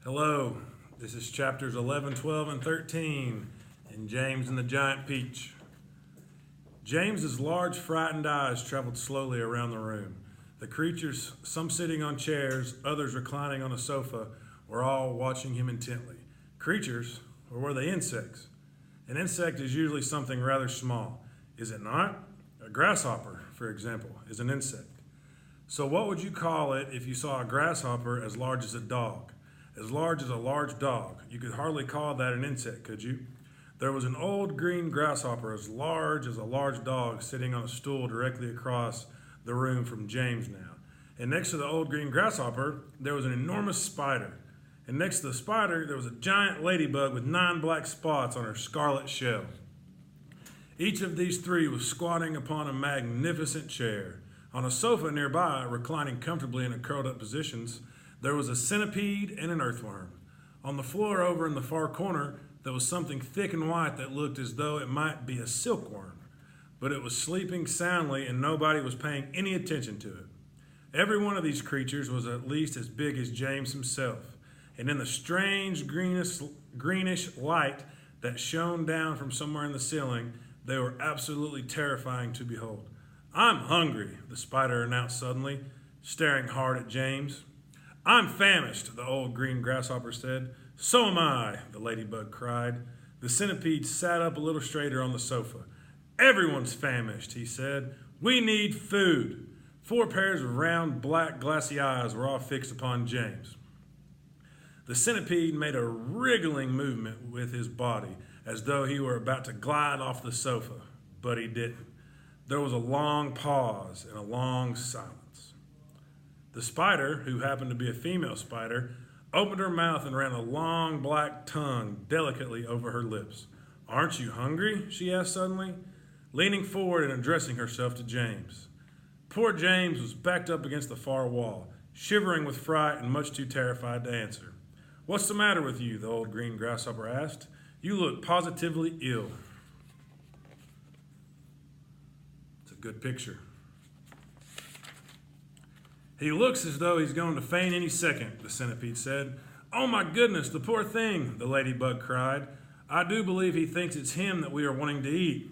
Hello, this is chapters 11, 12, and 13 in James and the Giant Peach. James's large, frightened eyes traveled slowly around the room. The creatures, some sitting on chairs, others reclining on a sofa, were all watching him intently. Creatures, or were they insects? An insect is usually something rather small, is it not? A grasshopper, for example, is an insect. So, what would you call it if you saw a grasshopper as large as a dog? As large as a large dog. You could hardly call that an insect, could you? There was an old green grasshopper as large as a large dog sitting on a stool directly across the room from James now. And next to the old green grasshopper, there was an enormous spider. And next to the spider, there was a giant ladybug with 9 black spots on her scarlet shell. Each of these three was squatting upon a magnificent chair. On a sofa nearby, reclining comfortably in curled up positions, there was a centipede and an earthworm. On the floor over in the far corner, there was something thick and white that looked as though it might be a silkworm. But it was sleeping soundly and nobody was paying any attention to it. Every one of these creatures was at least as big as James himself. And in the strange greenish light that shone down from somewhere in the ceiling, they were absolutely terrifying to behold. "I'm hungry," the spider announced suddenly, staring hard at James. "I'm famished," the old green grasshopper said. "So am I," the ladybug cried. The centipede sat up a little straighter on the sofa. "Everyone's famished," he said. "We need food." 4 pairs of round, black, glassy eyes were all fixed upon James. The centipede made a wriggling movement with his body, as though he were about to glide off the sofa, but he didn't. There was a long pause and a long silence. The spider, who happened to be a female spider, opened her mouth and ran a long black tongue delicately over her lips. "Aren't you hungry?" she asked suddenly, leaning forward and addressing herself to James. Poor James was backed up against the far wall, shivering with fright and much too terrified to answer. "What's the matter with you?" the old green grasshopper asked. "You look positively ill." It's a good picture. "He looks as though he's going to faint any second," the centipede said. "Oh my goodness, the poor thing," the ladybug cried. "I do believe he thinks it's him that we are wanting to eat."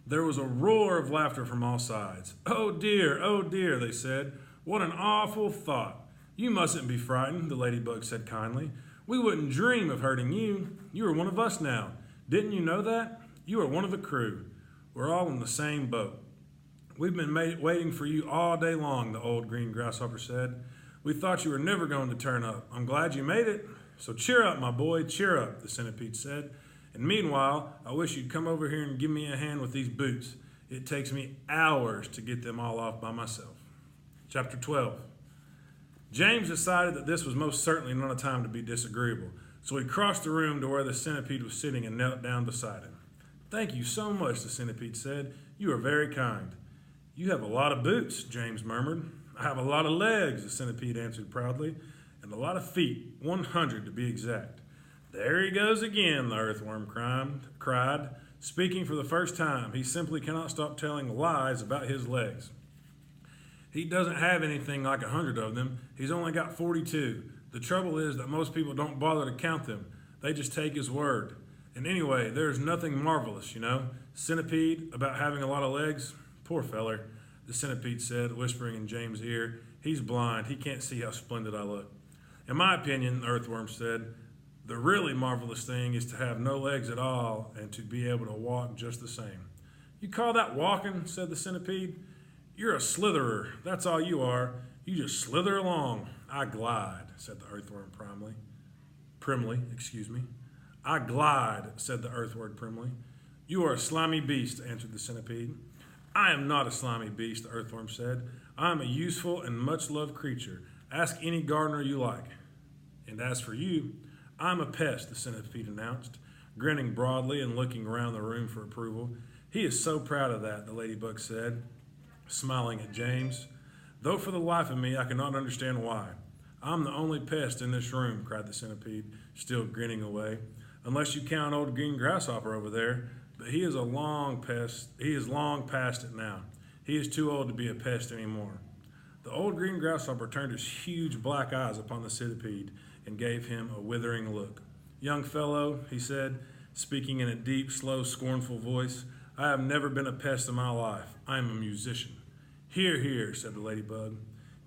There was a roar of laughter from all sides. "Oh dear," they said. "What an awful thought." "You mustn't be frightened," the ladybug said kindly. "We wouldn't dream of hurting you. You are one of us now. Didn't you know that? You are one of the crew. We're all in the same boat." "We've been waiting for you all day long," the old green grasshopper said. "We thought you were never going to turn up. I'm glad you made it. So cheer up, my boy, cheer up," the centipede said. "And meanwhile, I wish you'd come over here and give me a hand with these boots. It takes me hours to get them all off by myself." Chapter 12. James decided that this was most certainly not a time to be disagreeable, so he crossed the room to where the centipede was sitting and knelt down beside him. "Thank you so much," the centipede said. "You are very kind." "You have a lot of boots," James murmured. "I have a lot of legs," the centipede answered proudly, "and a lot of feet, 100 to be exact." "There he goes again," the earthworm cried. Speaking for the first time, he simply cannot stop telling lies about his legs. "He doesn't have anything like 100 of them. He's only got 42. The trouble is that most people don't bother to count them. They just take his word. And anyway, there's nothing marvelous, Centipede, about having a lot of legs. Poor feller," the centipede said, whispering in James' ear. "He's blind. He can't see how splendid I look." "In my opinion," the earthworm said, "the really marvelous thing is to have no legs at all and to be able to walk just the same." "You call that walking?" said the centipede. "You're a slitherer. That's all you are. You just slither along." "I glide," said the earthworm primly. "I glide," said the earthworm primly. "You are a slimy beast," answered the centipede. "I am not a slimy beast," the earthworm said. "I am a useful and much-loved creature. Ask any gardener you like." "And as for you, I'm a pest," the centipede announced, grinning broadly and looking around the room for approval. "He is so proud of that," the ladybug said, smiling at James. "Though for the life of me, I cannot understand why. I'm the only pest in this room," cried the centipede, still grinning away. "Unless you count old green grasshopper over there, but he is long past it now. He is too old to be a pest anymore." The old green grasshopper turned his huge black eyes upon the centipede and gave him a withering look. "Young fellow," he said, speaking in a deep, slow, scornful voice, "I have never been a pest in my life. I am a musician." "Hear, hear," said the ladybug.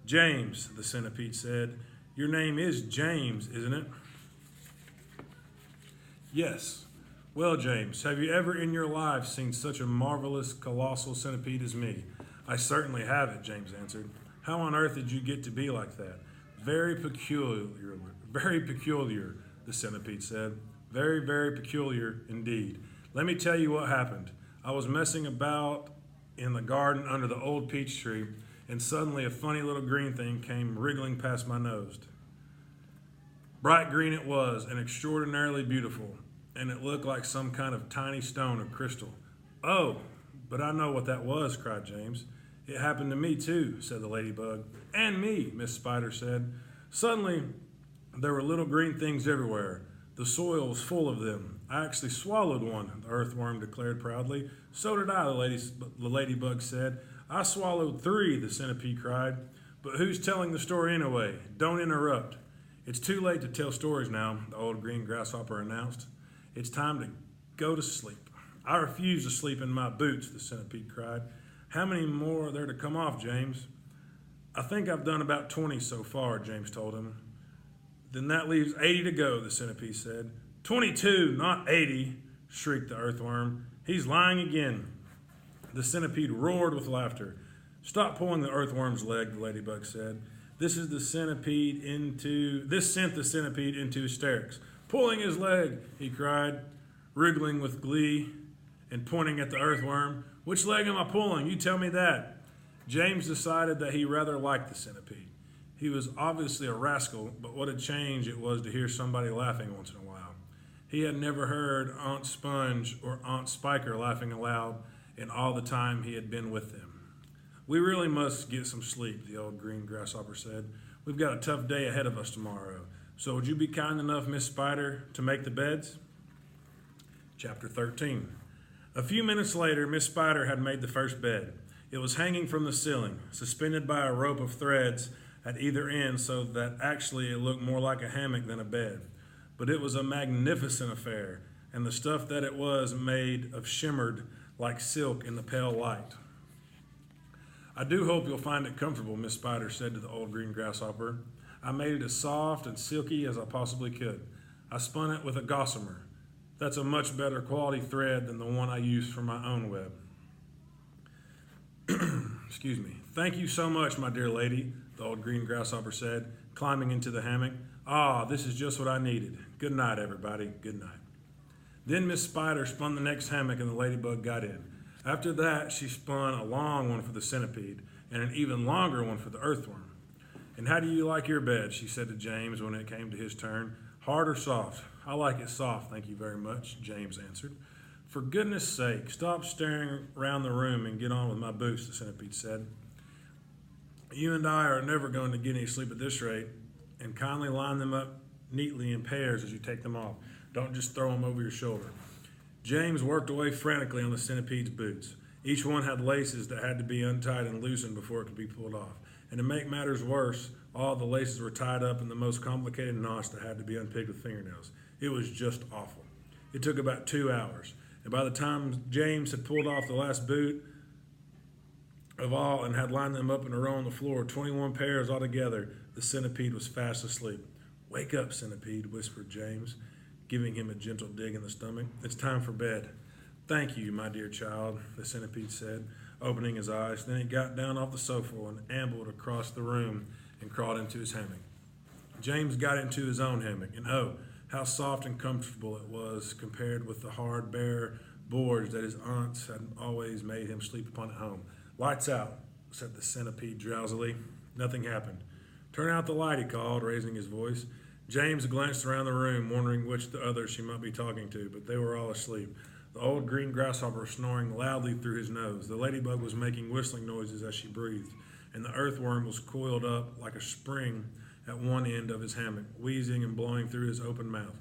"James," the centipede said. "Your name is James, isn't it?" "Yes." "Well, James, have you ever in your life seen such a marvelous, colossal centipede as me?" "I certainly haven't," James answered. "How on earth did you get to be like that?" Very peculiar, the centipede said. "Very, very peculiar indeed. Let me tell you what happened. I was messing about in the garden under the old peach tree, and suddenly a funny little green thing came wriggling past my nose. Bright green it was, and extraordinarily beautiful, and it looked like some kind of tiny stone or crystal." "Oh, but I know what that was," cried James. "It happened to me too," said the ladybug. "And me," Miss Spider said. "Suddenly, there were little green things everywhere. The soil was full of them. I actually swallowed one," the earthworm declared proudly. "So did I," the ladybug said. "I swallowed 3, the centipede cried. "But who's telling the story anyway? Don't interrupt." "It's too late to tell stories now," the old green grasshopper announced. "It's time to go to sleep." "I refuse to sleep in my boots," the centipede cried. "How many more are there to come off, James?" "I think I've done about 20 so far," James told him. "Then that leaves 80 to go," the centipede said. 22, not 80, shrieked the earthworm. "He's lying again." The centipede roared with laughter. "Stop pulling the earthworm's leg," the ladybug said. This sent the centipede into hysterics. "Pulling his leg," he cried, wriggling with glee and pointing at the earthworm. "Which leg am I pulling? You tell me that." James decided that he rather liked the centipede. He was obviously a rascal, but what a change it was to hear somebody laughing once in a while. He had never heard Aunt Sponge or Aunt Spiker laughing aloud in all the time he had been with them. "We really must get some sleep," the old green grasshopper said. "We've got a tough day ahead of us tomorrow. So would you be kind enough, Miss Spider, to make the beds?" Chapter 13. A few minutes later, Miss Spider had made the first bed. It was hanging from the ceiling, suspended by a rope of threads at either end, so that actually it looked more like a hammock than a bed. But it was a magnificent affair, and the stuff that it was made of shimmered like silk in the pale light. "I do hope you'll find it comfortable," Miss Spider said to the old green grasshopper. "I made it as soft and silky as I possibly could. I spun it with a gossamer. That's a much better quality thread than the one I used for my own web." Excuse me. "Thank you so much, my dear lady," the old green grasshopper said, climbing into the hammock. "Ah, this is just what I needed. Good night, everybody. Good night." Then Miss Spider spun the next hammock and the ladybug got in. After that, she spun a long one for the centipede and an even longer one for the earthworm. "And how do you like your bed?" she said to James when it came to his turn. "Hard or soft?" "I like it soft, thank you very much," James answered. "For goodness sake, stop staring around the room and get on with my boots," the centipede said. "You and I are never going to get any sleep at this rate, and kindly line them up neatly in pairs as you take them off. Don't just throw them over your shoulder." James worked away frantically on the centipede's boots. Each one had laces that had to be untied and loosened before it could be pulled off. And to make matters worse, all the laces were tied up in the most complicated knots that had to be unpicked with fingernails. It was just awful. It took about 2 hours, and by the time James had pulled off the last boot of all and had lined them up in a row on the floor, 21 pairs altogether, the centipede was fast asleep. "Wake up, centipede," whispered James, giving him a gentle dig in the stomach. "It's time for bed." "Thank you, my dear child," the centipede said, opening his eyes. Then he got down off the sofa and ambled across the room and crawled into his hammock. James got into his own hammock, and oh, how soft and comfortable it was compared with the hard, bare boards that his aunts had always made him sleep upon at home. "Lights out," said the centipede drowsily. Nothing happened. "Turn out the light," he called, raising his voice. James glanced around the room, wondering which the others she might be talking to, but they were all asleep. The old green grasshopper was snoring loudly through his nose. The ladybug was making whistling noises as she breathed, and the earthworm was coiled up like a spring at one end of his hammock, wheezing and blowing through his open mouth.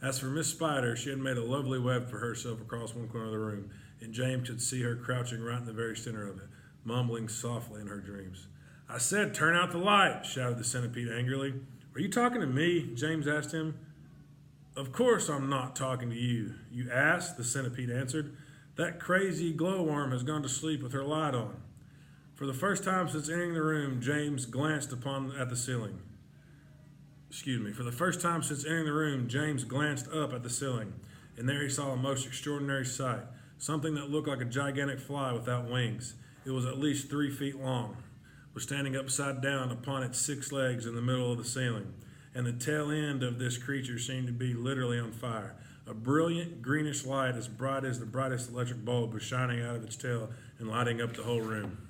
As for Miss Spider, she had made a lovely web for herself across one corner of the room, and James could see her crouching right in the very center of it, mumbling softly in her dreams. "I said turn out the light," shouted the centipede angrily. Are you talking to me? James asked him. Of course I'm not talking to you, you ass, the centipede answered. That crazy glowworm has gone to sleep with her light on. For the first time since entering the room, James glanced at the ceiling. For the first time since entering the room, James glanced up at the ceiling, and there he saw a most extraordinary sight, something that looked like a gigantic fly without wings. It was at least 3 feet long, was standing upside down upon its 6 legs in the middle of the ceiling, and the tail end of this creature seemed to be literally on fire. A brilliant greenish light as bright as the brightest electric bulb was shining out of its tail and lighting up the whole room.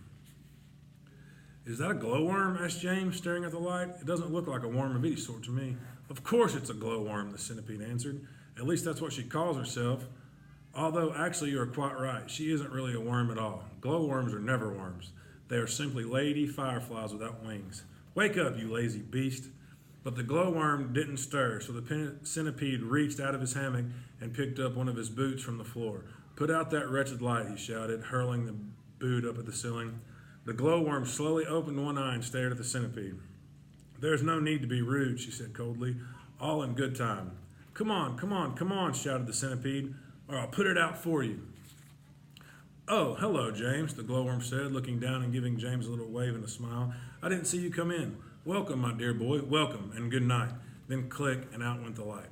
Is that a glowworm? Asked James, staring at the light. It doesn't look like a worm of any sort to me. Of course it's a glowworm, the centipede answered. At least that's what she calls herself. Although, actually, you are quite right. She isn't really a worm at all. Glowworms are never worms. They are simply lady fireflies without wings. Wake up, you lazy beast. But the glowworm didn't stir, so the centipede reached out of his hammock and picked up one of his boots from the floor. Put out that wretched light, he shouted, hurling the boot up at the ceiling. The glowworm slowly opened one eye and stared at the centipede. There's no need to be rude, she said coldly. All in good time. Come on, come on, come on, shouted the centipede, or I'll put it out for you. Oh, hello, James, the glowworm said, looking down and giving James a little wave and a smile. I didn't see you come in. Welcome, my dear boy, welcome, and good night. Then click, and out went the light.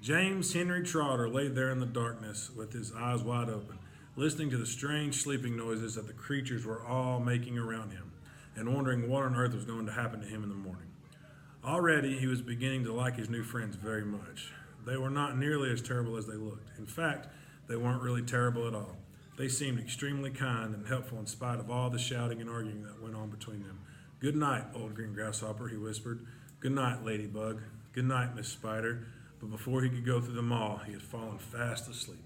James Henry Trotter lay there in the darkness with his eyes wide open, listening to the strange sleeping noises that the creatures were all making around him, and wondering what on earth was going to happen to him in the morning. Already, he was beginning to like his new friends very much. They were not nearly as terrible as they looked. In fact, they weren't really terrible at all. They seemed extremely kind and helpful in spite of all the shouting and arguing that went on between them. Good night, old green grasshopper, he whispered. Good night, ladybug. Good night, Miss Spider. But before he could go through them all, he had fallen fast asleep.